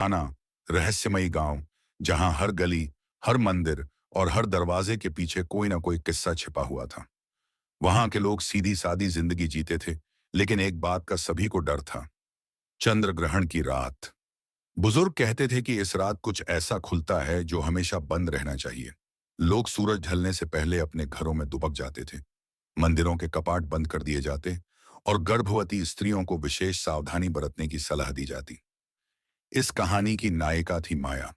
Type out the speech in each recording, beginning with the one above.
आना रहस्यमयी गांव, जहां हर गली, हर मंदिर और हर दरवाजे के पीछे कोई ना कोई किस्सा छिपा हुआ था। वहां के लोग सीधी सादी जिंदगी जीते थे, लेकिन एक बात का सभी को डर था। चंद्र ग्रहण की रात। बुजुर्ग कहते थे कि इस रात कुछ ऐसा खुलता है जो हमेशा बंद रहना चाहिए। लोग सूरज ढलने से पहले अपने घरों में दुबक जाते थे, मंदिरों के कपाट बंद कर दिए जाते और गर्भवती स्त्रियों को विशेष सावधानी बरतने की सलाह दी जाती। इस कहानी की नायिका थी माया,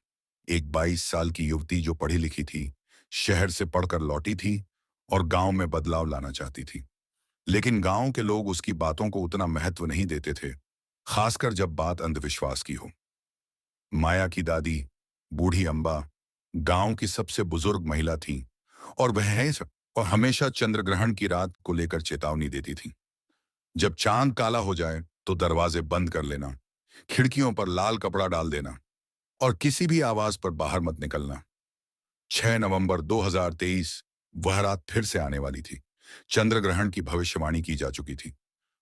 एक 22 साल की युवती जो पढ़ी लिखी थी, शहर से पढ़कर लौटी थी और गांव में बदलाव लाना चाहती थी। लेकिन गांव के लोग उसकी बातों को उतना महत्व नहीं देते थे, खासकर जब बात अंधविश्वास की हो। माया की दादी, बूढ़ी अम्बा, गांव की सबसे बुजुर्ग महिला थी और और हमेशा चंद्रग्रहण की रात को लेकर चेतावनी देती थी। जब चांद काला हो जाए तो दरवाजे बंद कर लेना, खिड़कियों पर लाल कपड़ा डाल देना और किसी भी आवाज पर बाहर मत निकलना। 6 नवंबर 2023 वह रात फिर से आने वाली थी। चंद्रग्रहण की भविष्यवाणी की जा चुकी थी।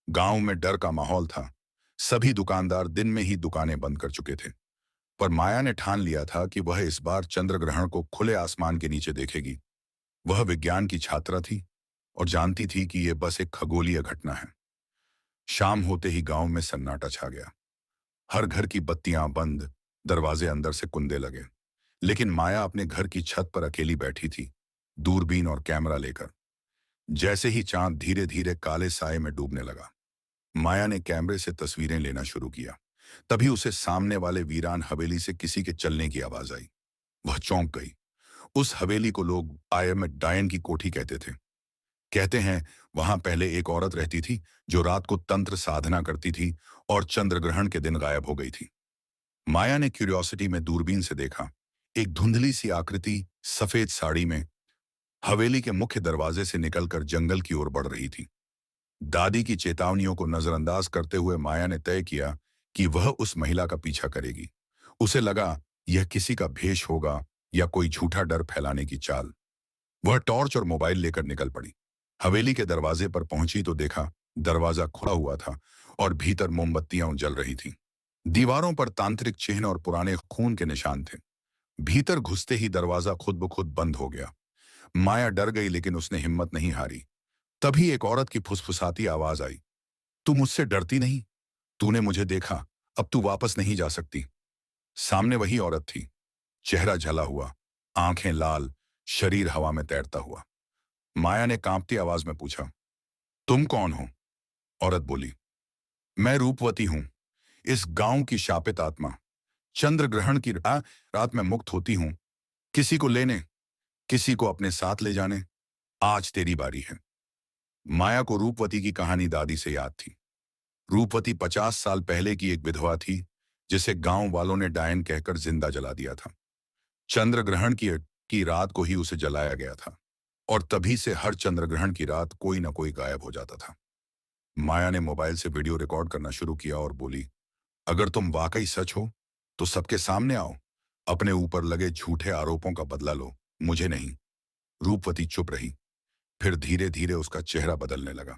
गांव में डर का माहौल था। सभी दुकानदार दिन में ही दुकानें बंद कर चुके थे। पर माया ने ठान लिया था कि वह इस बार चंद्रग्रहण को खुले आसमान के नीचे देखेगी। वह विज्ञान की छात्रा थी और जानती थी कि यह बस एक खगोलीय घटना है। शाम होते ही गांव में सन्नाटा छा गया। हर घर की बत्तियां बंद, दरवाजे अंदर से कुंदे लगे। लेकिन माया अपने घर की छत पर अकेली बैठी थी, दूरबीन और कैमरा लेकर। जैसे ही चांद धीरे धीरे काले साए में डूबने लगा, माया ने कैमरे से तस्वीरें लेना शुरू किया। तभी उसे सामने वाले वीरान हवेली से किसी के चलने की आवाज आई। वह चौंक गई। उस हवेली को लोग आयम डायन की कोठी कहते थे। कहते हैं वहां पहले एक औरत रहती थी जो रात को तंत्र साधना करती थी और चंद्रग्रहण के दिन गायब हो गई थी। माया ने क्यूरियोसिटी में दूरबीन से देखा। एक धुंधली सी आकृति सफेद साड़ी में हवेली के मुख्य दरवाजे से निकलकर जंगल की ओर बढ़ रही थी। दादी की चेतावनियों को नजरअंदाज करते हुए माया ने तय किया कि वह उस महिला का पीछा करेगी। उसे लगा यह किसी का भेष होगा या कोई झूठा डर फैलाने की चाल। वह टॉर्च और मोबाइल लेकर निकल पड़ी। हवेली के दरवाजे पर पहुंची तो देखा दरवाजा खुला हुआ था और भीतर मोमबत्तियां जल रही थीं। दीवारों पर तांत्रिक चिन्ह और पुराने खून के निशान थे। भीतर घुसते ही दरवाजा खुद ब खुद बंद हो गया। माया डर गई, लेकिन उसने हिम्मत नहीं हारी। तभी एक औरत की फुसफुसाती आवाज आई, तू मुझसे डरती नहीं? तूने मुझे देखा, अब तू वापस नहीं जा सकती। सामने वही औरत थी, चेहरा झला हुआ, आंखें लाल, शरीर हवा में तैरता हुआ। माया ने कांपती आवाज में पूछा, तुम कौन हो? औरत बोली, मैं रूपवती हूं, इस गांव की शापित आत्मा। चंद्र ग्रहण की रात में मुक्त होती हूं, किसी को लेने, किसी को अपने साथ ले जाने। आज तेरी बारी है। माया को रूपवती की कहानी दादी से याद थी। रूपवती 50 साल पहले की एक विधवा थी जिसे गांव वालों ने डायन कहकर जिंदा जला दिया था। चंद्र ग्रहण की रात को ही उसे जलाया गया था और तभी से हर चंद्र ग्रहण की रात कोई ना कोई गायब हो जाता था। माया ने मोबाइल से वीडियो रिकॉर्ड करना शुरू किया और बोली, अगर तुम वाकई सच हो तो सबके सामने आओ, अपने ऊपर लगे झूठे आरोपों का बदला लो, मुझे नहीं। रूपवती चुप रही। फिर धीरे धीरे उसका चेहरा बदलने लगा।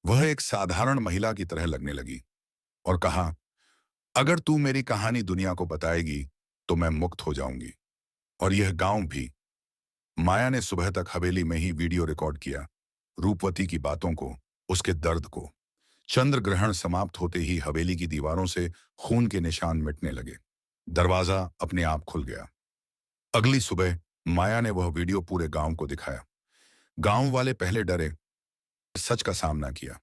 वह एक साधारण महिला की तरह लगने लगी और कहा, अगर तू मेरी कहानी दुनिया को बताएगी तो मैं मुक्त हो जाऊंगी, और यह गांव भी। माया ने सुबह तक हवेली में ही वीडियो रिकॉर्ड किया, रूपवती की बातों को, उसके दर्द को। चंद्र ग्रहण समाप्त होते ही हवेली की दीवारों से खून के निशान मिटने लगे। दरवाजा अपने आप खुल गया। अगली सुबह माया ने वह वीडियो पूरे गांव को दिखाया। गांव वाले पहले डरे, सच का सामना किया।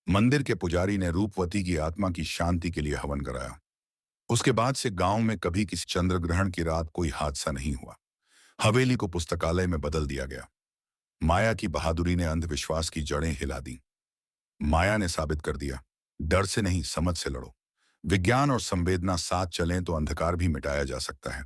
मंदिर के पुजारी ने रूपवती की आत्मा की शांति के लिए हवन कराया। उसके बाद से गांव में कभी किसी चंद्र ग्रहण की रात कोई हादसा नहीं हुआ। हवेली को पुस्तकालय में बदल दिया गया। माया की बहादुरी ने अंधविश्वास की जड़ें हिला दी। माया ने साबित कर दिया, डर से नहीं, समझ से लड़ो। विज्ञान और संवेदना साथ चलें तो अंधकार भी मिटाया जा सकता है।